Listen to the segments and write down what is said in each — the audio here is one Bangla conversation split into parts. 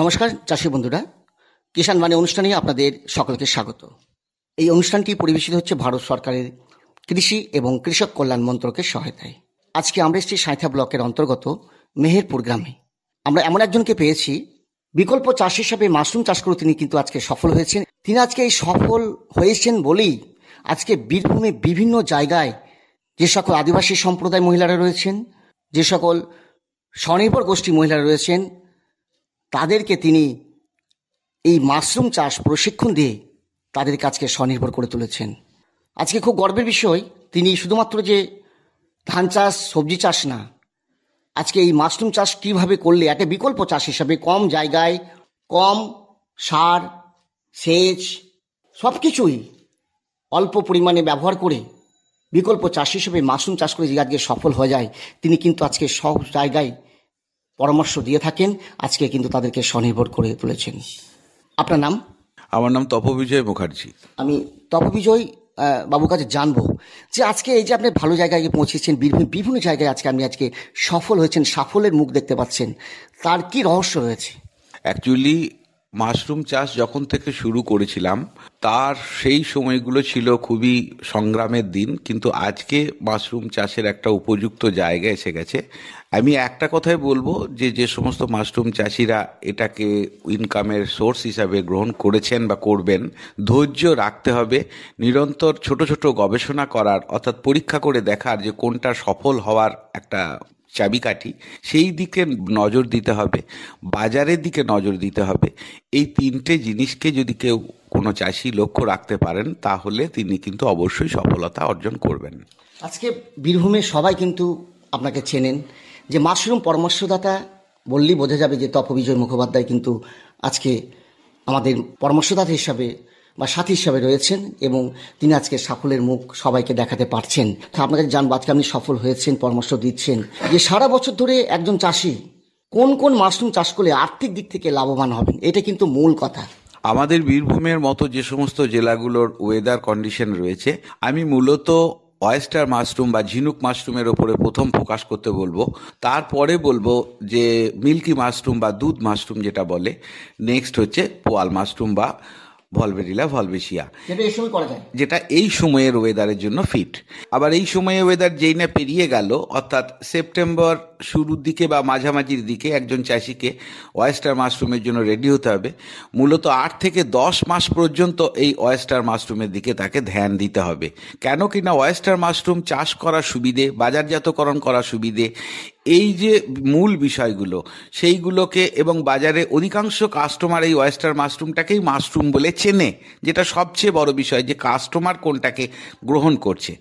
নমস্কার চাষী বন্ধুরা, কিষাণ বাণী অনুষ্ঠানে আপনাদের সকলকে স্বাগত। এই অনুষ্ঠানটি পরিবেশিত হচ্ছে ভারত সরকারের কৃষি এবং কৃষক কল্যাণ মন্ত্রকের সহায়তায়। আজকে আমরা এসেছি সাঁইথা ব্লকের অন্তর্গত মেহেরপুর গ্রামে। আমরা এমন একজনকে পেয়েছি, বিকল্প চাষ হিসাবে মাশরুম চাষ করে তিনি কিন্তু আজকে সফল হয়েছেন। তিনি আজকে এই সফল হয়েছেন বলেই আজকে বীরভূমে বিভিন্ন জায়গায় যে সকল আদিবাসী সম্প্রদায় মহিলারা রয়েছেন, যে সকল স্বনির্ভর গোষ্ঠী মহিলারা রয়েছেন, তাদেরকে তিনি এই মাশরুম চাষ প্রশিক্ষণ দিয়ে তাদের কাজকে স্বনির্ভর করে তুলেছেন। আজকে খুব গর্বের বিষয়, তিনি শুধুমাত্র যে ধান চাষ, সবজি চাষ না, আজকে এই মাশরুম চাষ কীভাবে করলে একটা বিকল্প চাষ হিসাবে কম জায়গায় কম সার, সেচ সব কিছুই অল্প পরিমাণে ব্যবহার করে বিকল্প চাষ হিসেবে মাশরুম চাষ করে যে আজকে সফল হয়ে যায়, তিনি কিন্তু আজকে সব জায়গায় পরামর্শ দিয়ে থাকেন। আজকে কিন্তু তাদেরকে স্বনির্ভর করে তুলেছেন। আপনার নাম? আমার নাম তপবিজয় মুখার্জি। আমি তপবিজয় বাবুর কাছে জানবো যে আজকে এই যে আপনি ভালো জায়গায় পৌঁছেছেন, বিভিন্ন জায়গায় আজকে আপনি আজকে সফল হয়েছেন, সাফল্যের মুখ দেখতে পাচ্ছেন, তার কি রহস্য রয়েছে? অ্যাকচুয়ালি মাশরুম চাষ যখন থেকে শুরু করেছিলাম তার সেই সময়গুলো ছিল খুবই সংগ্রামের দিন, কিন্তু আজকে মাশরুম চাষের একটা উপযুক্ত জায়গা এসে গেছে। আমি একটা কথাই বলবো যে যে সমস্ত মাশরুম চাষিরা এটাকে ইনকামের সোর্স হিসাবে গ্রহণ করেছেন বা করবেন, ধৈর্য রাখতে হবে, নিরন্তর ছোট ছোট গবেষণা করার, অর্থাৎ পরীক্ষা করে দেখার যে কোনটা সফল হওয়ার একটা চাবিকাঠি, সেই দিকে নজর দিতে হবে, বাজারের দিকে নজর দিতে হবে। এই তিনটে জিনিসকে যদি কেউ কোনো চাষি লক্ষ্য রাখতে পারেন তাহলে তিনি কিন্তু অবশ্যই সফলতা অর্জন করবেন। আজকে বীরভূমে সবাই কিন্তু আপনাকে চেনেন যে মাশরুম পরামর্শদাতা বললেই বোঝা যাবে যে তপবিজয় মুখোপাধ্যায় কিন্তু আজকে আমাদের পরামর্শদাতা হিসাবে বা সাথী হিসাবে রয়েছেন এবং তিনি আজকে সাফল্যের মুখ সবাইকে দেখাতে পারছেন। আপনাকে জানবো আজকে আপনি সফল হয়েছেন, পরামর্শ দিচ্ছেন যে সারা বছর ধরে একজন চাষি কোন কোন মাশরুম চাষ করলে আর্থিক দিক থেকে লাভবান হবেন, এটা কিন্তু মূল কথা। আমাদের বীরভূমের মতো যে সমস্ত জেলাগুলোর ওয়েদার কন্ডিশন রয়েছে, আমি মূলত অয়েস্টার মাশরুম বা ঝিনুক মাশরুমের ওপরে প্রথম ফোকাস করতে বলবো। তারপরে বলবো যে মিল্কি মাশরুম বা দুধ মাশরুম যেটা বলে, নেক্সট হচ্ছে পোয়াল মাশরুম বা ভলভেরিলা ভলভেশিয়া, যেটা এই সময়ের ওয়েদারের জন্য ফিট। আবার এই সময়ে ওয়েদার যেই না পেরিয়ে গেল, অর্থাৎ সেপ্টেম্বর শুরুর দিকে বা মাঝামাঝির দিকে একজন চাষিকে ওয়েস্টার মাশরুমের জন্য রেডি হতে হবে। মূলত 8 থেকে 10 মাস পর্যন্ত এই ওয়েস্টার মাশরুমের দিকে তাকে ধ্যান দিতে হবে। কেন কিনা ওয়েস্টার মাশরুম চাষ করার সুবিধে, বাজারজাতকরণ করার সুবিধে, এই যে মূল বিষয়গুলো সেইগুলোকে, এবং বাজারে অধিকাংশ কাস্টমার এই ওয়েস্টার মাশরুমটাকেই মাশরুম বলে চেনে, যেটা সবচেয়ে বড় বিষয় যে কাস্টমার কোনটাকে গ্রহণ করছে।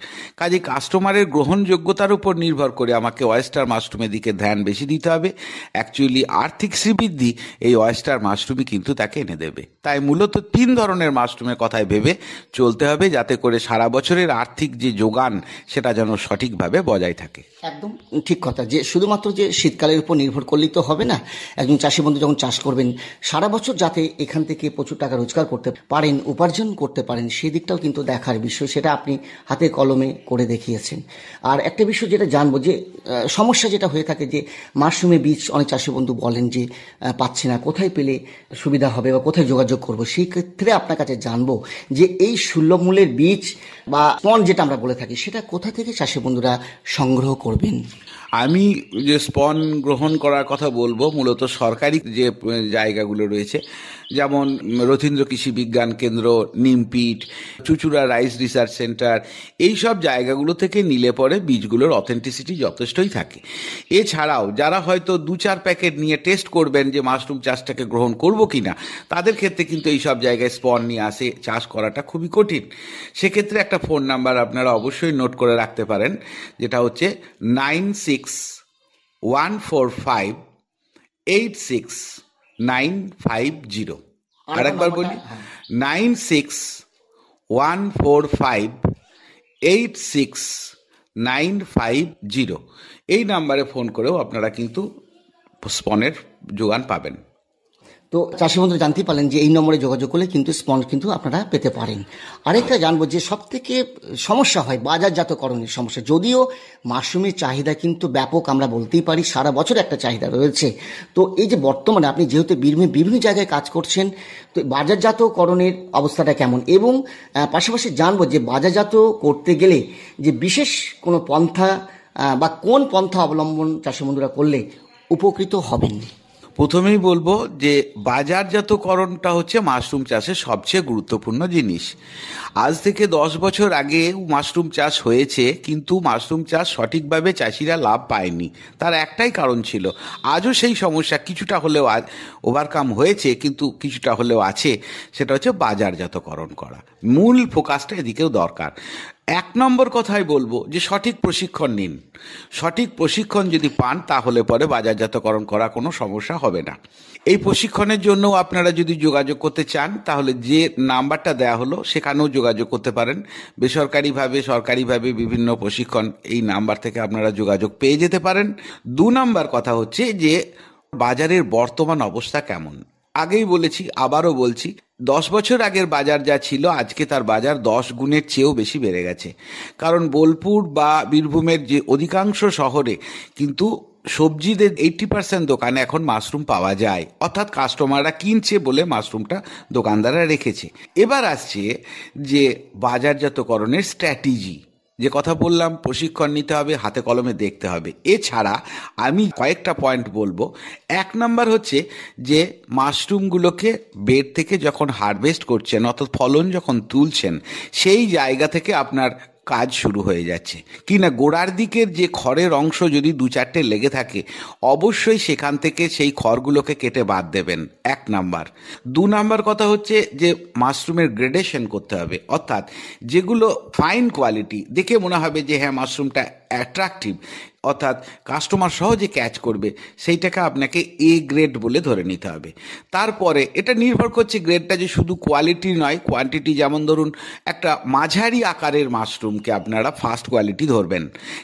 কাজে কাস্টমারের গ্রহণযোগ্যতার উপর নির্ভর করে আমাকে ওয়েস্টার মাশরুমের দিকে ধ্যান বেশি দিতে হবে। অ্যাকচুয়ালি আর্থিক শ্রীবৃদ্ধি এই ওয়েস্টার মাশরুমই কিন্তু তাকে এনে দেবে। তাই মূলত 3 ধরনের মাশরুমের কথায় ভেবে চলতে হবে, যাতে করে সারা বছরের আর্থিক যে যোগান সেটা যেন সঠিকভাবে বজায় থাকে। একদম ঠিক কথা, যে শুধুমাত্র যে শীতকালের উপর নির্ভর করলেই তো হবে না। একজন চাষি বন্ধু যখন চাষ করবেন, সারা বছর যাতে এখান থেকে প্রচুর টাকা রোজগার করতে পারেন, উপার্জন করতে পারেন, সেই দিকটাও কিন্তু দেখার বিষয়। সেটা আপনি হাতে কলমে করে দেখিয়েছেন। আর একটা বিষয় যেটা জানবো, যে সমস্যা যেটা হয়ে থাকে যে মাশরুমের বীজ অনেক চাষি বন্ধু বলেন যে পাচ্ছি না, কোথায় পেলে সুবিধা হবে বা কোথায় যোগাযোগ করব। সেই ক্ষেত্রে আপনার কাছে জানবো যে এই সুলভ মূল্যের বীজ বা স্পন যেটা আমরা বলে থাকি, সেটা কোথা থেকে চাষি বন্ধুরা সংগ্রহ করবেন? আমি যে স্পন গ্রহণ করার কথা বলবো, মূলত সরকারি যে জায়গাগুলো রয়েছে, যেমন রথীন্দ্র কৃষি বিজ্ঞান কেন্দ্র, নিমপিট, চুচুড়া রাইস রিসার্চ সেন্টার, এই সব জায়গাগুলো থেকে নিলে পরে বীজগুলোর অথেন্টিসিটি যথেষ্টই থাকে। এছাড়াও যারা হয়তো 2-4 প্যাকেট নিয়ে টেস্ট করবেন যে মাশরুম চাষটাকে গ্রহণ করব কিনা, তাদের ক্ষেত্রে কিন্তু এই সব জায়গায় স্পন নিয়ে আসে চাষ করাটা খুবই কঠিন। সেক্ষেত্রে একটা ফোন নাম্বার আপনারা অবশ্যই নোট করে রাখতে পারেন, যেটা হচ্ছে 9614586950। আরেকবার বলি, 9614586950। এই নাম্বারে ফোন করেও আপনারা কিন্তু স্পনের যোগান পাবেন। তো চাষি বন্ধুরা জানতে পারলেন যে এই নম্বরে যোগাযোগ করলে কিন্তু স্পঞ্জ কিন্তু আপনারা পেতে পারেন। আরেকটা জানবো যে সব থেকে সমস্যা হয় বাজারজাতকরণের সমস্যা। যদিও মাশরুমের চাহিদা কিন্তু ব্যাপক, আমরা বলতেই পারি সারা বছর একটা চাহিদা রয়েছে। তো এই যে বর্তমানে আপনি যেহেতু বীরভূমে বিভিন্ন জায়গায় কাজ করছেন, তো বাজারজাতকরণের অবস্থাটা কেমন, এবং পাশাপাশি জানবো যে বাজারজাত করতে গেলে যে বিশেষ কোনো পন্থা বা কোন পন্থা অবলম্বন চাষি বন্ধুরা করলে উপকৃত হবেন। প্রথমেই বলবো যে বাজারজাতকরণটা হচ্ছে মাশরুম চাষের সবচেয়ে গুরুত্বপূর্ণ জিনিস। আজ থেকে 10 বছর আগে মাশরুম চাষ হয়েছে, কিন্তু মাশরুম চাষ সঠিকভাবে চাষিরা লাভ পায়নি। তার একটাই কারণ ছিল, আজও সেই সমস্যা কিছুটা হলেও ওভারকাম হয়েছে, কিন্তু কিছুটা হলেও আছে, সেটা হচ্ছে বাজারজাতকরণ করা। মূল ফোকাসটা এদিকেও দরকার। 1 নম্বর কথাই বলবো যে সঠিক প্রশিক্ষণ নিন। সঠিক প্রশিক্ষণ যদি পান তাহলে পরে বাজারজাতকরণ করা কোনো সমস্যা হবে না। এই প্রশিক্ষণের জন্য আপনারা যদি যোগাযোগ করতে চান তাহলে যে নাম্বারটা দেওয়া হলো সেখানেও যোগাযোগ করতে পারেন। বেসরকারিভাবে সরকারিভাবে বিভিন্ন প্রশিক্ষণ এই নাম্বার থেকে আপনারা যোগাযোগ পেয়ে যেতে পারেন। 2 নম্বর কথা হচ্ছে যে বাজারের বর্তমান অবস্থা কেমন। আগেই বলেছি, আবারও বলছি, 10 বছর আগের বাজার যা ছিল আজকে তার বাজার 10 গুণের চেয়েও বেশি বেড়ে গেছে। কারণ বোলপুর বা বীরভূমের যে অধিকাংশ শহরে কিন্তু সবজিদের 80% দোকানে এখন মাশরুম পাওয়া যায়, অর্থাৎ কাস্টমাররা কিনছে বলে মাশরুমটা দোকানদাররা রেখেছে। এবার আসছে যে বাজারজাতকরণের স্ট্র্যাটেজি। যে কথা বললাম, প্রশিক্ষণ নিতে হবে, হাতে কলমে দেখতে হবে। এছাড়া আমি কয়েকটা পয়েন্ট বলবো। 1 নম্বর হচ্ছে যে মাশরুমগুলোকে বেড থেকে যখন হারভেস্ট করছেন, অর্থাৎ ফলন যখন তুলছেন, সেই জায়গা থেকে আপনার কাজ শুরু হয়ে যাচ্ছে কিনা গোড়ার দিকের যে খড়ের অংশ যদি 2-4টে লেগে থাকে, অবশ্যই সেখান থেকে সেই খড়গুলোকে কেটে বাদ দেবেন। 1 নাম্বার। 2 নাম্বার কথা হচ্ছে যে মাশরুমের গ্রেডেশন করতে হবে, অর্থাৎ যেগুলো ফাইন কোয়ালিটি দেখে মনে হবে যে হ্যাঁ মাশরুমটা অ্যাট্রাকটিভ, অর্থাৎ কাস্টমার সহজে ক্যাচ করবে, সেইটাকে আপনাকে এ গ্রেড বলে ধরে নিতে হবে। তারপরে এটা নির্ভর করছে গ্রেডটা যে শুধু কোয়ালিটি নয়, কোয়ান্টিটি। যেমন ধরুন একটা মাঝারি আকারের মাশরুমকে আপনারা ফার্স্ট কোয়ালিটি ধরবেন,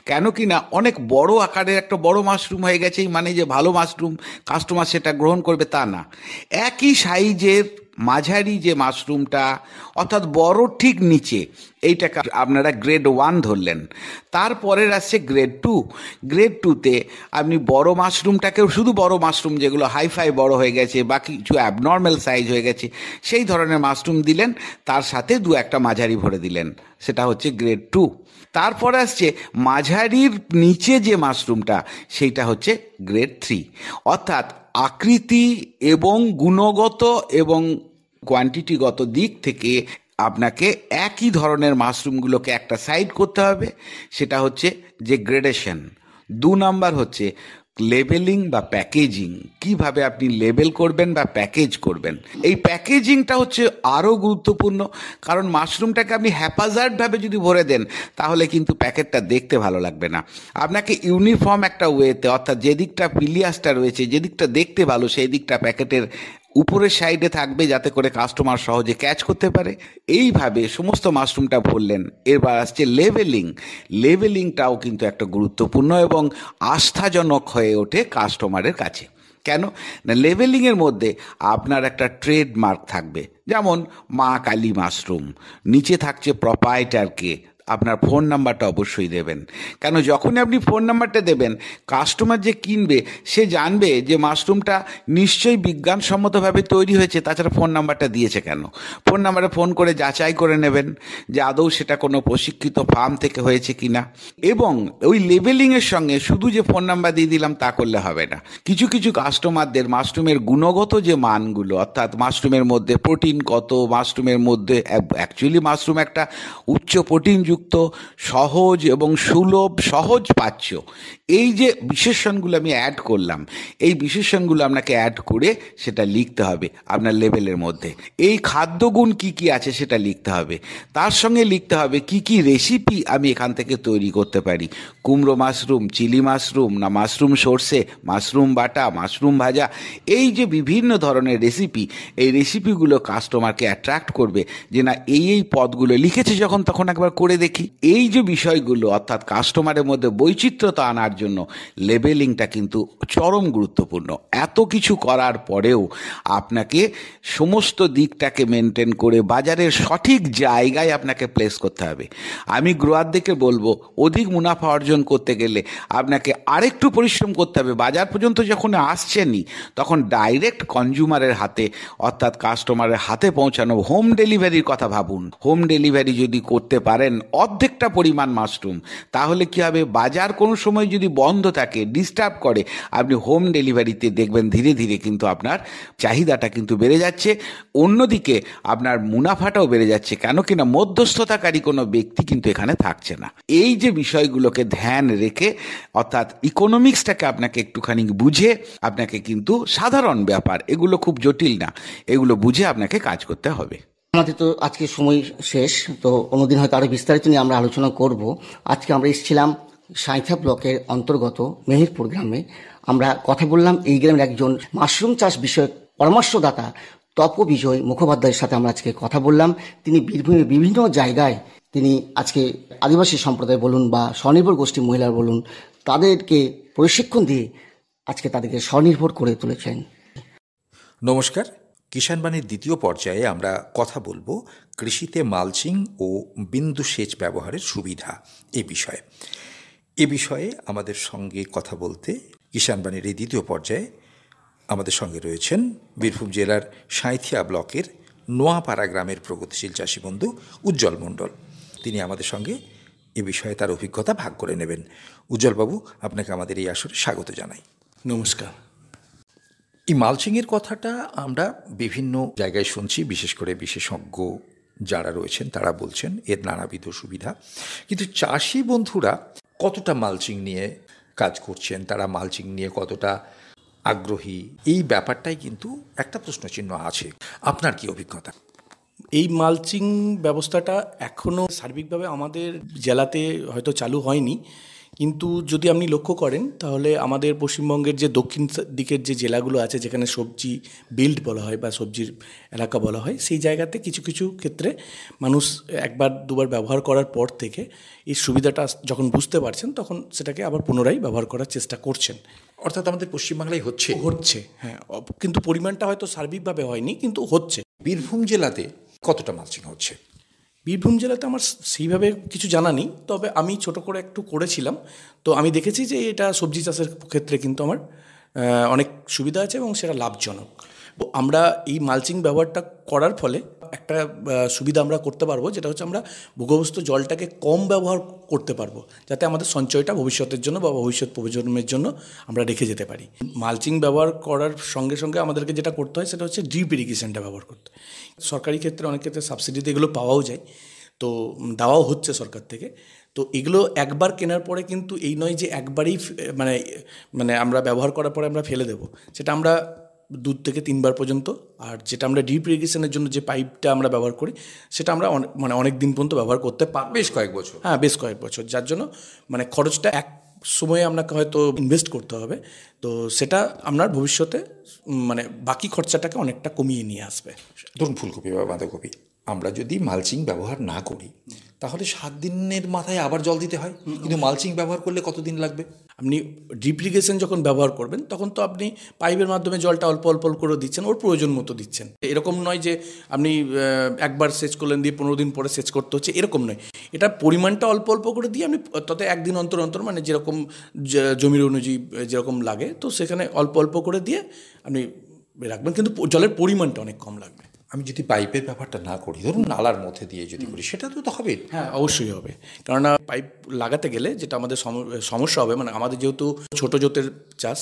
কেন কি না অনেক বড় আকারের একটা বড় মাশরুম হয়ে গেছে মানে যে ভালো মাশরুম কাস্টমার সেটা গ্রহণ করবে তা না। একই সাইজের মাঝারি যে মাশরুমটা, অর্থাৎ বড় ঠিক নিচে, এইটাকে আপনারা গ্রেড 1 ধরলেন। তারপরের আসছে গ্রেড 2। গ্রেড 2তে আপনি বড় মাশরুমটাকেও, শুধু বড় মাশরুম যেগুলো হাইফাই বড় হয়ে গেছে বা কিছু অ্যাবনর্মাল সাইজ হয়ে গেছে, সেই ধরনের মাশরুম দিলেন, তার সাথে 2-1টা মাঝারি ভরে দিলেন, সেটা হচ্ছে গ্রেড 2। তারপরে আসছে মাঝারির নিচে যে মাশরুমটা, সেইটা হচ্ছে গ্রেড 3। অর্থাৎ আকৃতি এবং গুণগত এবং কোয়ান্টিটিগত দিক থেকে আপনাকে একই ধরনের মাশরুমগুলোকে একটা সাইড করতে হবে, সেটা হচ্ছে যে গ্রেডেশন। 2 নাম্বার হচ্ছে লেবেলিং বা প্যাকেজিং। কিভাবে আপনি লেবেল করবেন বা প্যাকেজ করবেন, এই প্যাকেজিংটা হচ্ছে আরও গুরুত্বপূর্ণ। কারণ মাশরুমটাকে আপনি হ্যাপাজার্ডভাবে যদি ভরে দেন তাহলে কিন্তু প্যাকেটটা দেখতে ভালো লাগবে না। আপনাকে ইউনিফর্ম একটা ওয়েতে, অর্থাৎ যে দিকটা পিলিয়াসটা রয়েছে, যে দিকটা দেখতে ভালো, সেই দিকটা প্যাকেটের উপরের সাইডে থাকবে, যাতে করে কাস্টমার সহজে ক্যাচ করতে পারে। এইভাবে সমস্ত মাশরুমটা ভরলেন। এবার আসছে লেবেলিং। লেবেলিংটাও কিন্তু একটা গুরুত্বপূর্ণ এবং আস্থাজনক হয়ে ওঠে কাস্টমারের কাছে। কেন না, লেবেলিংয়ের মধ্যে আপনার একটা ট্রেডমার্ক থাকবে, যেমন মা কালী মাশরুম, নিচে থাকছে প্রপাইটারকে, আপনার ফোন নাম্বারটা অবশ্যই দেবেন। কেন, যখনই আপনি ফোন নাম্বারটা দেবেন, কাস্টমার যে কিনবে সে জানবে যে মাশরুমটা নিশ্চয়ই বিজ্ঞানসম্মতভাবে তৈরি হয়েছে, তাছাড়া ফোন নাম্বারটা দিয়েছে কেন। ফোন নাম্বারে ফোন করে যাচাই করে নেবেন যে আদৌ সেটা কোনো প্রশিক্ষিত ফার্ম থেকে হয়েছে কিনা। এবং ওই লেবেলিংয়ের সঙ্গে শুধু যে ফোন নাম্বার দিয়ে দিলাম তা করলে হবে না। কিছু কিছু কাস্টমারদের মাশরুমের গুণগত যে মানগুলো, অর্থাৎ মাশরুমের মধ্যে প্রোটিন কত, মাশরুমের মধ্যে অ্যাকচুয়ালি মাশরুম একটা উচ্চ প্রোটিন সহজ এবং সুলভ, সহজ পাচ্য, এই যে বিশেষণগুলো আমি অ্যাড করলাম, এই বিশেষণগুলো আপনাকে অ্যাড করে সেটা লিখতে হবে আপনার লেভেলের মধ্যে। এই খাদ্যগুণ কি কি আছে সেটা লিখতে হবে। তার সঙ্গে লিখতে হবে কি কি রেসিপি আমি এখান থেকে তৈরি করতে পারি। কুমড়ো মাশরুম, চিলি মাশরুম, না মাশরুম সর্ষে, মাশরুম বাটা, মাশরুম ভাজা, এই যে বিভিন্ন ধরনের রেসিপি, এই রেসিপিগুলো কাস্টমারকে অ্যাট্রাক্ট করবে যে না এই পদগুলো লিখেছে, যখন তখন একবার করে দেখি। এই যে বিষয়গুলো অর্থাৎ কাস্টমারের মধ্যে বৈচিত্র্যতা আনার জন্য লেবেলিংটা কিন্তু চরম গুরুত্বপূর্ণ। এত কিছু করার পরেও আপনাকে সমস্ত দিকটাকে মেনটেন করে বাজারের সঠিক জায়গায় আপনাকে প্লেস করতে হবে। আমি গ্রোয়ারদেরকে বলবো, অধিক মুনাফা অর্জন করতে গেলে আপনাকে আরেকটু পরিশ্রম করতে হবে। বাজার পর্যন্ত যখন আসছেনই তখন ডাইরেক্ট কনজিউমারের হাতে অর্থাৎ কাস্টমারের হাতে পৌঁছানো হোম ডেলিভারির কথা ভাবুন। হোম ডেলিভারি যদি করতে পারেন অর্ধেকটা পরিমাণ মাশরুম, তাহলে কি হবে, বাজার কোনো সময় যদি বন্ধ থাকে, ডিস্টার্ব করে, আপনি হোম ডেলিভারিতে দেখবেন ধীরে ধীরে কিন্তু আপনার চাহিদাটা কিন্তু বেড়ে যাচ্ছে। অন্যদিকে আপনার মুনাফাটাও বেড়ে যাচ্ছে, কেন কিনা মধ্যস্থতাকারী কোনো ব্যক্তি কিন্তু এখানে থাকছে না। এই যে বিষয়গুলোকে ধ্যান রেখে অর্থাৎ ইকোনমিক্সটাকে আপনাকে একটুখানি বুঝে, আপনাকে কিন্তু সাধারণ ব্যাপার, এগুলো খুব জটিল না, এগুলো বুঝে আপনাকে কাজ করতে হবে। আমাদের তো আজকে সময় শেষ, তো অন্যদিন হয়তো আরো বিস্তারিত নিয়ে আমরা আলোচনা করব। আজকে আমরা এসেছিলাম সাঁইথা ব্লকের অন্তর্গত মেহেরপুর গ্রামে। আমরা কথা বললাম এই গ্রামের একজন মাশরুম চাষ বিষয়ক পরামর্শদাতা তপবিজয় মুখোপাধ্যায়ের সাথে আমরা আজকে কথা বললাম। তিনি বীরভূমের বিভিন্ন জায়গায় তিনি আজকে আদিবাসী সম্প্রদায় বলুন বা স্বনির্ভর গোষ্ঠী মহিলার বলুন, তাদেরকে প্রশিক্ষণ দিয়ে আজকে তাদেরকে স্বনির্ভর করে তুলেছেন। নমস্কার। কিষাণবাণীর দ্বিতীয় পর্যায়ে আমরা কথা বলবো কৃষিতে মালচিং ও বিন্দু সেচ ব্যবহারের সুবিধা এ বিষয়ে আমাদের সঙ্গে কথা বলতে কিষাণবাণীর এই দ্বিতীয় পর্যায়ে আমাদের সঙ্গে রয়েছেন বীরভূম জেলার সাঁইথিয়া ব্লকের নোয়াপাড়া গ্রামের প্রগতিশীল চাষী বন্ধু উজ্জ্বল মণ্ডল। তিনি আমাদের সঙ্গে এ বিষয়ে তার অভিজ্ঞতা ভাগ করে নেবেন। উজ্জ্বলবাবু, আপনাকে আমাদের এই আসরে স্বাগত জানাই। নমস্কার। এই মালচিংয়ের কথাটা আমরা বিভিন্ন জায়গায় শুনছি, বিশেষ করে বিশেষজ্ঞ যারা রয়েছেন তারা বলছেন এর নানাবিধ সুবিধা, কিন্তু চাষি বন্ধুরা কতটা মালচিং নিয়ে কাজ করছেন, তারা মালচিং নিয়ে কতটা আগ্রহী, এই ব্যাপারটাই কিন্তু একটা প্রশ্নচিহ্ন আছে। আপনার কি অভিজ্ঞতা? এই মালচিং ব্যবস্থাটা এখনও সার্বিকভাবে আমাদের জেলাতে হয়তো চালু হয়নি, কিন্তু যদি আপনি লক্ষ্য করেন তাহলে আমাদের পশ্চিমবঙ্গের যে দক্ষিণ দিকের যে জেলাগুলো আছে, যেখানে সবজি বেল্ট বলা হয় বা সবজির এলাকা বলা হয়, সেই জায়গাতে কিছু কিছু ক্ষেত্রে মানুষ একবার দুবার ব্যবহার করার পর থেকে এই সুবিধাটা যখন বুঝতে পারছেন তখন সেটাকে আবার পুনরায় ব্যবহার করার চেষ্টা করছেন। অর্থাৎ আমাদের পশ্চিমবাংলায় হচ্ছে, হ্যাঁ, কিন্তু পরিমাণটা হয়তো সার্বিকভাবে হয়নি, কিন্তু হচ্ছে। বীরভূম জেলাতে কতটা মালচিং হচ্ছে? বীরভূম জেলাতে আমার সেইভাবে কিছু জানা নেই, তবে আমি ছোট করে একটু করেছিলাম, তো আমি দেখেছি যে এটা সবজি চাষের ক্ষেত্রে কিন্তু আমার অনেক সুবিধা আছে এবং সেটা লাভজনক। আমরা এই মালচিং ব্যবহারটা করার ফলে একটা সুবিধা আমরা করতে পারবো, যেটা হচ্ছে আমরা ভূগর্ভস্থ জলটাকে কম ব্যবহার করতে পারবো, যাতে আমাদের সঞ্চয়টা ভবিষ্যতের জন্য বা ভবিষ্যৎ প্রজন্মের জন্য আমরা রেখে যেতে পারি। মালচিং ব্যবহার করার সঙ্গে সঙ্গে আমাদেরকে যেটা করতে হয় সেটা হচ্ছে ড্রিপ ইরিগেশনটা ব্যবহার করতে। সরকারি ক্ষেত্রে অনেক ক্ষেত্রে সাবসিডিতে এগুলো পাওয়াও যায়, তো দেওয়াও হচ্ছে সরকার থেকে। তো এগুলো একবার কেনার পরে কিন্তু এই নয় যে একবারেই মানে আমরা ব্যবহার করার পরে আমরা ফেলে দেবো, সেটা আমরা 2 থেকে 3 বার পর্যন্ত। আর যেটা আমরা ডিপ ইরিগেশনের জন্য যে পাইপটা আমরা ব্যবহার করি সেটা আমরা অনেক দিন পর্যন্ত ব্যবহার করতে পারবো, বেশ কয়েক বছর। হ্যাঁ, বেশ কয়েক বছর, যার জন্য খরচটা এক সময়ে আপনাকে হয়তো ইনভেস্ট করতে হবে, তো সেটা আপনার ভবিষ্যতে বাকি খরচাটাকে অনেকটা কমিয়ে নিয়ে আসবে। ধরুন ফুলকপি বা বাঁধাকপি, আমরা যদি মালচিং ব্যবহার না করি তাহলে 7 দিনের মাথায় আবার জল দিতে হয়, কিন্তু মালচিং ব্যবহার করলে কতদিন লাগবে? আপনি ড্রিপ ইরিগেশন যখন ব্যবহার করবেন তখন তো আপনি পাইপের মাধ্যমে জলটা অল্প অল্প করে দিচ্ছেন, ওর প্রয়োজন মতো দিচ্ছেন। এরকম নয় যে আপনি একবার সেচ করলেন দিয়ে 15 দিন পরে সেচ করতে হচ্ছে, এরকম নয়। এটা পরিমাণটা অল্প অল্প করে দিয়ে আপনি তাতে একদিন অন্তর অন্তর যেরকম জমির অনুযায়ী যেরকম লাগে, তো সেখানে অল্প অল্প করে দিয়ে আপনি রাখবেন, কিন্তু জলের পরিমাণটা অনেক কম লাগবে। আমি যদি পাইপের ব্যাপারটা না করি, ধরুন নালার মধ্যে দিয়ে যদি করি, সেটা তো হবে। হ্যাঁ, অবশ্যই হবে, কেননা পাইপ লাগাতে গেলে যেটা আমাদের সমস্যা হবে, আমাদের যেহেতু ছোট জোতের চাষ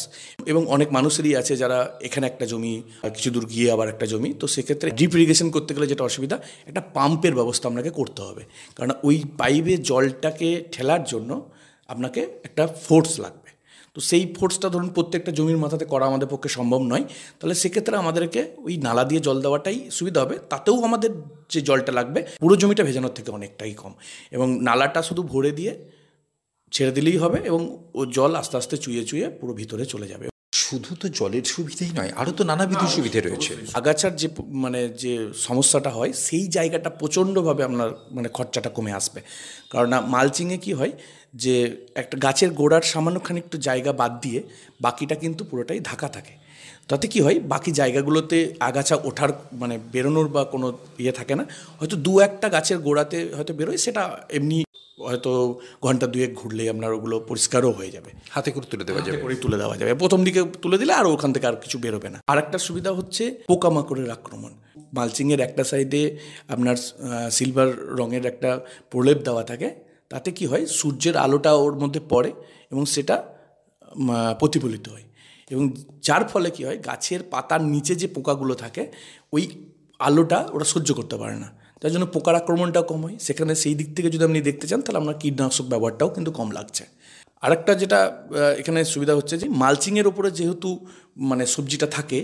এবং অনেক মানুষেরই আছে যারা এখানে একটা জমি আর কিছু দূর গিয়ে আবার একটা জমি, তো সেক্ষেত্রে ড্রিপ ইরিগেশন করতে গেলে যেটা অসুবিধা, একটা পাম্পের ব্যবস্থা আপনাকে করতে হবে, কারণ ওই পাইপে জলটাকে ঠেলার জন্য আপনাকে একটা ফোর্স লাগবে। তো সেই ফোর্সটা ধরুন প্রত্যেকটা জমির মাথাতে করা আমাদের পক্ষে সম্ভব নয়, তাহলে সেক্ষেত্রে আমাদেরকে ওই নালা দিয়ে জল দেওয়াটাই সুবিধা হবে। তাতেও আমাদের যে জলটা লাগবে পুরো জমিটা ভেজানোর থেকে অনেকটাই কম, এবং নালাটা শুধু ভরে দিয়ে ছেড়ে দিলেই হবে এবং ও জল আস্তে আস্তে চুইয়ে চুইয়ে পুরো ভিতরে চলে যাবে। শুধু তো জলের সুবিধেই নয়, আরও তো নানাবিধ সুবিধে রয়েছে। আগাছার যে যে সমস্যাটা হয় সেই জায়গাটা প্রচণ্ডভাবে আপনার খরচাটা কমে আসবে। কারণ মালচিংয়ে কি হয় যে একটা গাছের গোড়ার সামান্যখানি একটু জায়গা বাদ দিয়ে বাকিটা কিন্তু পুরোটাই ঢাকা থাকে। তাতে কি হয়, বাকি জায়গাগুলোতে আগাছা ওঠার বেরোনোর বা কোনো থাকে না। হয়তো দু একটা গাছের গোড়াতে হয়তো বেরোয়, সেটা এমনি হয়তো ঘন্টা দুয়েক ঘুরলেই আপনার ওগুলো পরিষ্কারও হয়ে যাবে, হাতে করে তুলে দেওয়া যাবে। তুলে দেওয়া যাবে প্রথম দিকে তুলে দিলে, আর ওখান থেকে আর কিছু বেরোবে না। আর একটা সুবিধা হচ্ছে পোকামাকড়ের আক্রমণ। মালচিংয়ের একটা সাইডে আপনার সিলভার রঙের একটা প্রলেপ দেওয়া থাকে, তাতে কি হয় সূর্যের আলোটা ওর মধ্যে পড়ে এবং সেটা প্রতিফলিত হয়, এবং যার ফলে কি হয় গাছের পাতার নিচে যে পোকাগুলো থাকে ওই আলোটা ওরা সহ্য করতে পারে না, তার জন্য পোকার আক্রমণটাও কম হয়। সেখানে সেই দিক থেকে যদি আপনি দেখতে চান তাহলে আপনার কীটনাশক ব্যবহারটাও কিন্তু কম লাগছে। আরেকটা যেটা এখানে সুবিধা হচ্ছে যে মালচিংয়ের ওপরে যেহেতু সবজিটা থাকে,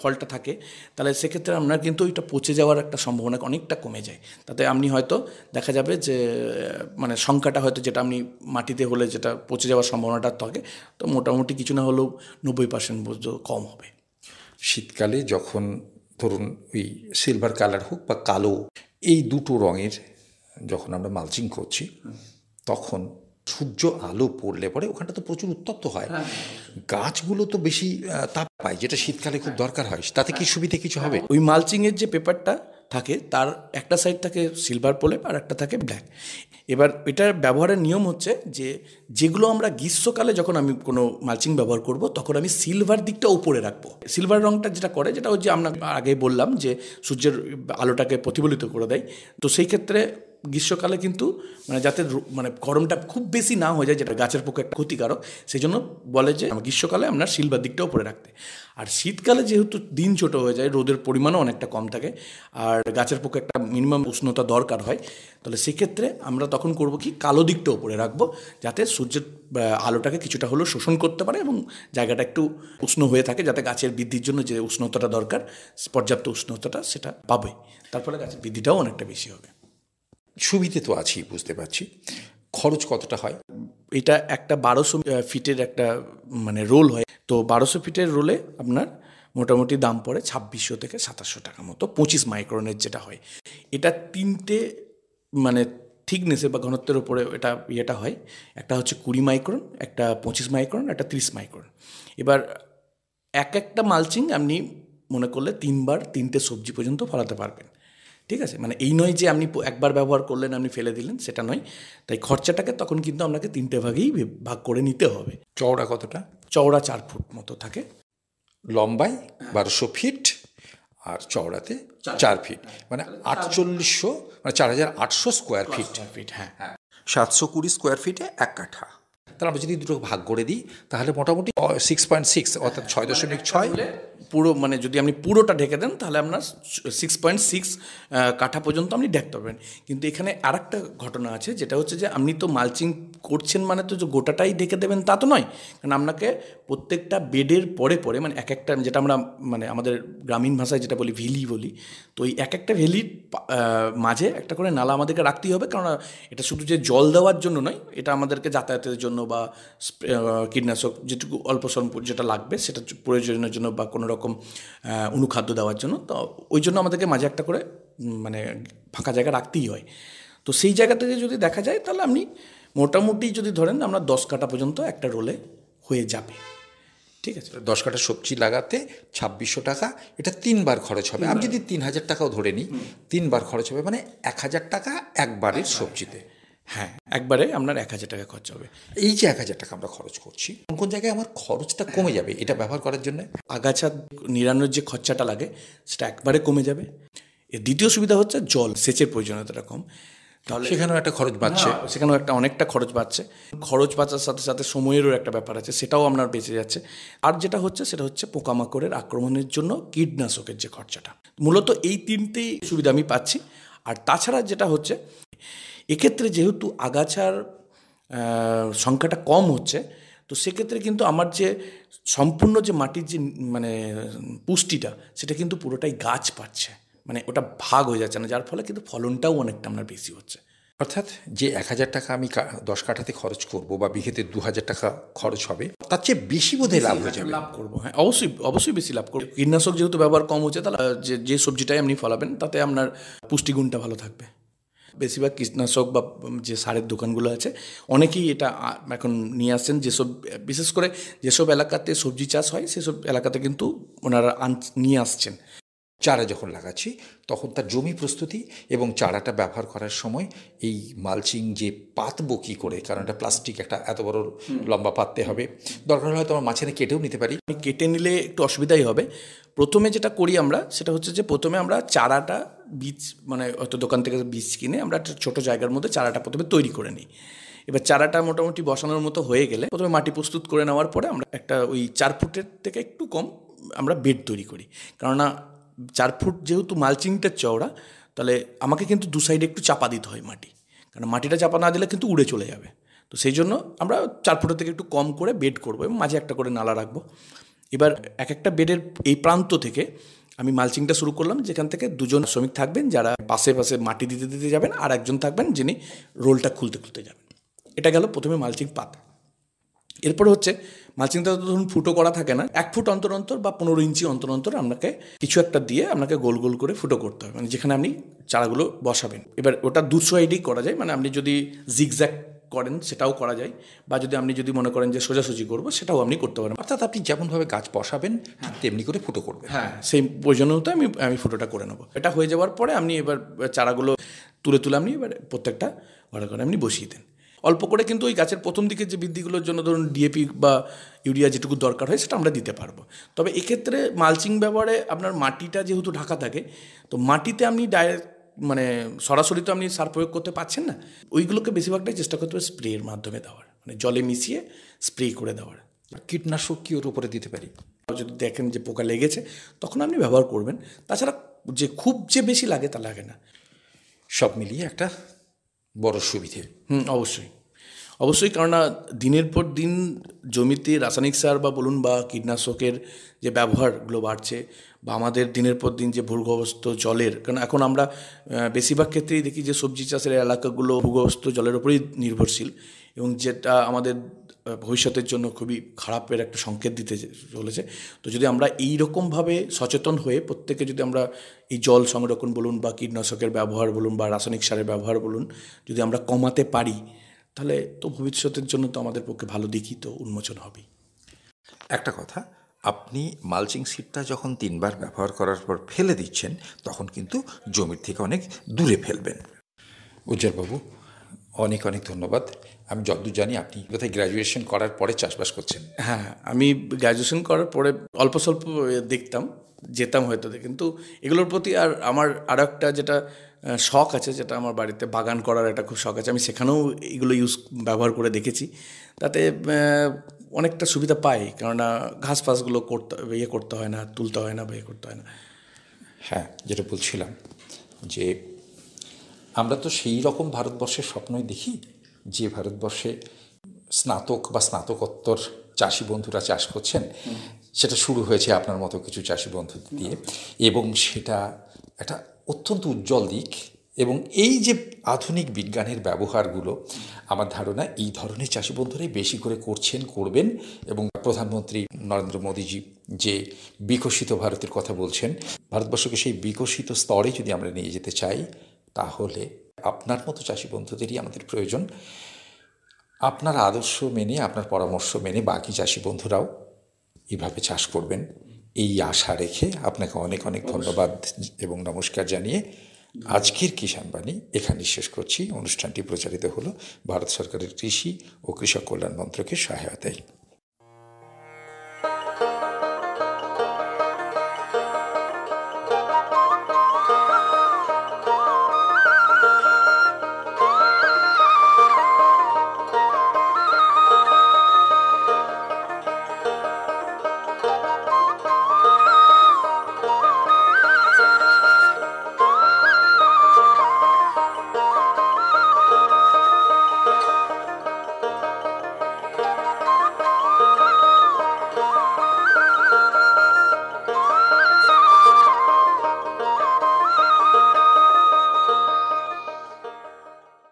ফলটা থাকে, তাহলে সেক্ষেত্রে আপনার কিন্তু ওইটা পচে যাওয়ার একটা সম্ভাবনা অনেকটা কমে যায়। তাতে আপনি হয়তো দেখা যাবে যে সংখ্যাটা হয়তো যেটা আপনি মাটিতে হলে যেটা পচে যাওয়ার সম্ভাবনাটা থাকে, তো মোটামুটি কিছু না হলেও 90% পর্যন্ত কম হবে। শীতকালে যখন ধরুন ওই সিলভার কালার হোক বা কালো, এই দুটো রঙের যখন আমরা মালচিং করছি, তখন সূর্য আলো পড়লে পরে ওখানটা তো প্রচুর উত্তপ্ত হয়, গাছগুলো তো বেশি তাপ পায়, যেটা শীতকালে খুব দরকার হয়। তাতে কি সুবিধে কিছু হবে? ওই মালচিংয়ের যে পেপারটা থাকে তার একটা সাইড থাকে সিলভার প্রলেপ আর একটা থাকে ব্ল্যাক। এবার এটার ব্যবহারের নিয়ম হচ্ছে যে যেগুলো আমরা গ্রীষ্মকালে যখন আমি কোনো মালচিং ব্যবহার করব তখন আমি সিলভার দিকটা উপরে রাখবো। সিলভার রঙটা যেটা করে, যেটা হচ্ছে আমরা আগে বললাম যে সূর্যের আলোটাকে প্রতিফলিত করে দেয়, তো সেই ক্ষেত্রে গ্রীষ্মকালে কিন্তু যাতে গরমটা খুব বেশি না হয়ে যায়, যেটা গাছের পক্ষে একটা ক্ষতিকারক, সেই জন্য বলে যে গ্রীষ্মকালে আপনার সিলভার দিকটা উপরে রাখতে। আর শীতকালে যেহেতু দিন ছোট হয়ে যায়, রোদের পরিমাণও অনেকটা কম থাকে, আর গাছের পক্ষে একটা মিনিমাম উষ্ণতা দরকার হয়, তাহলে সেক্ষেত্রে আমরা তখন করব কি কালো দিকটা উপরে রাখবো, যাতে সূর্যের আলোটাকে কিছুটা হলেও শোষণ করতে পারে এবং জায়গাটা একটু উষ্ণ হয়ে থাকে, যাতে গাছের বৃদ্ধির জন্য যে উষ্ণতাটা দরকার, পর্যাপ্ত উষ্ণতাটা সেটা পাবে, তার ফলে গাছের বৃদ্ধিটাও অনেকটা বেশি হবে। সুবিধে তো আছেই, বুঝতে পারছি। খরচ কতটা হয়? এটা একটা 1200 ফিটের একটা রোল হয়, তো 1200 ফিটের রোলে আপনার মোটামুটি দাম পড়ে 2600 থেকে 2700 টাকা মতো, 25 মাইক্রনের যেটা হয়। এটা তিনটে থিকনেসে বা ঘনত্বের ওপরে এটা হয়। একটা হচ্ছে 20 মাইক্রন, একটা 25 মাইক্রন, একটা 30 মাইক্রন। এবার একটা মালচিং আপনি মনে করলে 3 সবজি পর্যন্ত ফলাতে পারবেন, ঠিক আছে? এই নয় যে আপনি একবার ব্যবহার করলেন আপনি ফেলে দিলেন, সেটা নয়। তাই খরচাটাকে তখন কিন্তু আপনাকে 3টে ভাগেই ভাগ করে নিতে হবে। চওড়া কতটা? চওড়া 4 ফুট মতো থাকে, লম্বায় 1200 ফিট আর চওড়াতে 4 ফিট, 4800, 4800 স্কোয়ার ফিট। হ্যাঁ, 720 স্কোয়ার ফিটে 1 কাঠা। তাহলে আমরা যদি দুটো ভাগ করে দিই তাহলে মোটামুটি 6.6, অর্থাৎ 6.6 পুরো যদি আপনি পুরোটা ঢেকে দেন তাহলে আপনার 6.6 কাঠা পর্যন্ত আপনি ঢেকতে পারবেন। কিন্তু এখানে আর একটা ঘটনা আছে, যেটা হচ্ছে যে আপনি তো মালচিং করছেন তো যে গোটাটাই ঢেকে দেবেন তা তো নয়, কারণ আপনাকে প্রত্যেকটা বেডের পরে পরে এক একটা, যেটা আমরা আমাদের গ্রামীণ ভাষায় যেটা বলি ভেলি বলি, তো এই একটা ভেলির মাঝে একটা করে নালা আমাদেরকে রাখতেই হবে, কারণ এটা শুধু যে জল দেওয়ার জন্য নয়, এটা আমাদেরকে যাতায়াতের জন্য বা কীটনাশক যেটুকু অল্প স্বল্প যেটা লাগবে সেটা প্রয়োজনের জন্য বা কোনো রকম অনুখাদ্য দেওয়ার জন্য, তো ওই জন্য আমাদেরকে মাঝে একটা করে ফাঁকা জায়গা রাখতেই হয়। তো সেই জায়গা থেকে যদি দেখা যায় তাহলে আপনি মোটামুটি যদি ধরেন আমরা 10 কাঠা পর্যন্ত একটা রোলে হয়ে যাবে, ঠিক আছে? 10 কাঠা সবজি লাগাতে 2600 টাকা, এটা 3 বার খরচ হবে। আমি যদি 3000 টাকাও ধরে নিই, 3 বার খরচ হবে, 1000 টাকা একবারের সবজিতে। হ্যাঁ, একবারে আপনার 1000 টাকা খরচ হবে। এই যে 1000 টাকা আমরা খরচ করছি, কোন জায়গায় আমার খরচটা কমে যাবে এটা ব্যবহার করার জন্য? আগাছা নিরানোর যে খরচাটা লাগে সেটা একবারে কমে যাবে। এর দ্বিতীয় সুবিধা হচ্ছে জল সেচের প্রয়োজনীয়তাটা কম, তাহলে সেখানেও একটা খরচ বাঁচছে। সেখানেও অনেকটা খরচ বাঁচছে। খরচ বাঁচার সাথে সাথে সময়েরও একটা ব্যাপার আছে, সেটাও আপনার বেঁচে যাচ্ছে। আর যেটা হচ্ছে সেটা হচ্ছে পোকামাকড়ের আক্রমণের জন্য কীটনাশকের যে খরচাটা, মূলত এই 3টেই সুবিধা আমি পাচ্ছি। আর তাছাড়া যেটা হচ্ছে এক্ষেত্রে যেহেতু আগাছার সংখ্যাটা কম হচ্ছে, তো সেক্ষেত্রে কিন্তু আমার যে সম্পূর্ণ যে মাটির যে পুষ্টিটা সেটা কিন্তু পুরোটাই গাছ পাচ্ছে, ওটা ভাগ হয়ে যাচ্ছে না, যার ফলে কিন্তু ফলনটাও অনেকটা আপনার বেশি হচ্ছে। অর্থাৎ যে 1,000 টাকা আমি 10 কাঠাতে খরচ করব বা বিঘেতে 2,000 টাকা খরচ হবে, তার চেয়ে বেশি বোধহয় লাভ হয়ে যাবে। লাভ করবো, হ্যাঁ অবশ্যই অবশ্যই বেশি লাভ করবো। কীটনাশক যেহেতু ব্যবহার কম হচ্ছে, তাহলে যে সবজিটাই আপনি ফলাবেন তাতে আপনার পুষ্টিগুণটা ভালো থাকবে। বেশিরভাগ কীটনাশক বা যে সারের দোকানগুলো আছে অনেকেই এটা এখন নিয়ে আসছেন, যেসব বিশেষ করে যেসব এলাকাতে সবজি চাষ হয় সেসব এলাকাতে কিন্তু ওনারা নিয়ে আসছেন। চারা যখন লাগাচ্ছি তখন তার জমি প্রস্তুতি এবং চারাটা ব্যবহার করার সময় এই মালচিং যে পাতবো কী করে, কারণ এটা প্লাস্টিক, একটা এত বড় লম্বা পাততে হবে, দরকার হলে হয়তো আমার মাঝখানে কেটেও নিতে পারি। কেটে নিলে একটু অসুবিধাই হবে। প্রথমে যেটা করি আমরা সেটা হচ্ছে যে প্রথমে আমরা চারাটা বীজ, মানে হয়তো দোকান থেকে বীজ কিনে আমরা একটা ছোটো জায়গার মধ্যে চারাটা প্রথমে তৈরি করে নিই। এবার চারাটা মোটামুটি বসানোর মতো হয়ে গেলে প্রথমে মাটি প্রস্তুত করে নেওয়ার পরে আমরা একটা ওই 4 ফুটের থেকে একটু কম আমরা বেড তৈরি করি। কেননা 4 ফুট যেহেতু মালচিংটা চওড়া, তাহলে আমাকে কিন্তু দু সাইডে একটু চাপা দিতে হয় মাটি, কারণ মাটিটা চাপা না দিলে কিন্তু উড়ে চলে যাবে। তো সেই জন্য আমরা 4 ফুটের থেকে একটু কম করে বেড করবো এবং মাঝে একটা করে নালা রাখবো। এবার এক একটা বেডের এই প্রান্ত থেকে আমি মালচিংটা শুরু করলাম, যেখান থেকে 2 জন শ্রমিক থাকবেন যারা পাশে পাশে মাটি দিতে দিতে যাবেন, আর একজন থাকবেন যিনি রোলটা খুলতে খুলতে যাবেন। এটা গেল প্রথমে মালচিং পাতা। এরপরে হচ্ছে মালচিংটা তো ধরুন ফুটো করা থাকে না, 1 ফুট অন্তর অন্তর বা 15 ইঞ্চি অন্তর অন্তর আপনাকে কিছু একটা দিয়ে আপনাকে গোল গোল করে ফুটো করতে হবে, মানে যেখানে আপনি চারাগুলো বসাবেন। এবার ওটা 2 সাইডেই করা যায়, মানে আপনি যদি জিগজ্যাগ করেন সেটাও করা যায়, বা যদি মনে করেন যে সোজাসুজি করবো সেটাও আপনি করতে পারেন। অর্থাৎ আপনি যেমনভাবে গাছ বসাবেন ঠিক তেমনি করে ফুটো করবেন। হ্যাঁ, সেই প্রয়োজনীয়তা আমি ফুটোটা করে নেবো। এটা হয়ে যাওয়ার পরে আপনি এবার চারাগুলো তুলে আপনি এবার প্রত্যেকটা ঘরে ঘরে আপনি বসিয়ে দেন অল্প করে। কিন্তু ওই গাছের প্রথম দিকের যে বৃদ্ধিগুলোর জন্য ধরুন ডিএপি বা ইউরিয়া যেটুকু দরকার হয় সেটা আমরা দিতে পারবো। তবে এক্ষেত্রে মালচিং ব্যবহারে আপনার মাটিটা যেহেতু ঢাকা থাকে, তো মাটিতে আপনি ডাইরেক্ট মানে সরাসরি তো আপনি সার প্রয়োগ করতে পারছেন না, ওইগুলোকে বেশিরভাগটাই চেষ্টা করতে হবে স্প্রের মাধ্যমে দেওয়ার, মানে জলে মিশিয়ে স্প্রে করে দেওয়ার। কীটনাশক কি ওর উপরে দিতে পারি? যদি দেখেন যে পোকা লেগেছে তখন আপনি ব্যবহার করবেন, তাছাড়া খুব যে বেশি লাগে তা লাগে না। সব মিলিয়ে একটা বড় সুবিধে। অবশ্যই অবশ্যই, কেননা দিনের পর দিন জমিতে রাসায়নিক সার বা বলুন বা কীটনাশকের যে ব্যবহারগুলো বাড়ছে, বা আমাদের দিনের পর দিন যে ভূগর্ভস্থ জলের, কারণ এখন আমরা বেশিরভাগ ক্ষেত্রেই দেখি যে সবজি চাষের এলাকাগুলো ভূগর্ভস্থ জলের উপরেই নির্ভরশীল, এবং যেটা আমাদের ভবিষ্যতের জন্য খুবই খারাপের একটা সংকেত দিতে চলেছে। তো যদি আমরা এই রকমভাবে সচেতন হয়ে প্রত্যেকে যদি আমরা এই জল সংরক্ষণ বলুন বা কীটনাশকের ব্যবহার বলুন বা রাসায়নিক সারের ব্যবহার বলুন যদি আমরা কমাতে পারি, তাহলে তো ভবিষ্যতের জন্য তো আমাদের পক্ষে ভালো দিকই তো উন্মোচন হবেই। একটা কথা, আপনি মালচিং সিটটা যখন 3 বার ব্যবহার করার পর ফেলে দিচ্ছেন তখন কিন্তু জমির থেকে অনেক দূরে ফেলবেন। উজ্জ্বলবাবু, অনেক অনেক ধন্যবাদ। আমি যতদূর জানি আপনি কোথায় গ্র্যাজুয়েশন করার পরে চাষবাস করছেন? হ্যাঁ, আমি গ্র্যাজুয়েশন করার পরে অল্প স্বল্প দেখতাম, যেতাম হয়তো, কিন্তু এগুলোর প্রতি আর আমার আরও একটা যেটা শখ আছে, যেটা আমার বাড়িতে বাগান করার একটা খুব শখ আছে, আমি সেখানেও এগুলো ব্যবহার করে দেখেছি। তাতে অনেকটা সুবিধা পাই, কেননা ঘাস ফাসগুলো করতে হয় না, তুলতে হয় না বা করতে হয় না। হ্যাঁ, যেটা বলছিলাম যে আমরা তো সেই রকম ভারতবর্ষের স্বপ্নই দেখি যে ভারতবর্ষে স্নাতক বা স্নাতকোত্তর চাষি বন্ধুরা চাষ করছেন। সেটা শুরু হয়েছে আপনার মতো কিছু চাষি বন্ধু দিয়ে, এবং সেটা একটা অত্যন্ত উজ্জ্বল দিক। এবং এই যে আধুনিক বিজ্ঞানের ব্যবহারগুলো, আমার ধারণা এই ধরনের চাষি বন্ধুরাই বেশি করে করবেন। এবং প্রধানমন্ত্রী নরেন্দ্র মোদীজি যে বিকশিত ভারতের কথা বলছেন, ভারতবর্ষকে সেই বিকশিত স্তরে যদি আমরা নিয়ে যেতে চাই, তাহলে আপনার মতো চাষি বন্ধুদেরই আমাদের প্রয়োজন। আপনার আদর্শ মেনে, আপনার পরামর্শ মেনে বাকি চাষি বন্ধুরাও এভাবে চাষ করবেন, এই আশা রেখে আপনাকে অনেক অনেক ধন্যবাদ এবং নমস্কার জানিয়ে আজকের কিষাণ বাণী এখানেই শেষ করছি। অনুষ্ঠানটি প্রচারিত হলো ভারত সরকারের কৃষি ও কৃষক কল্যাণ মন্ত্রকের সহায়তায়।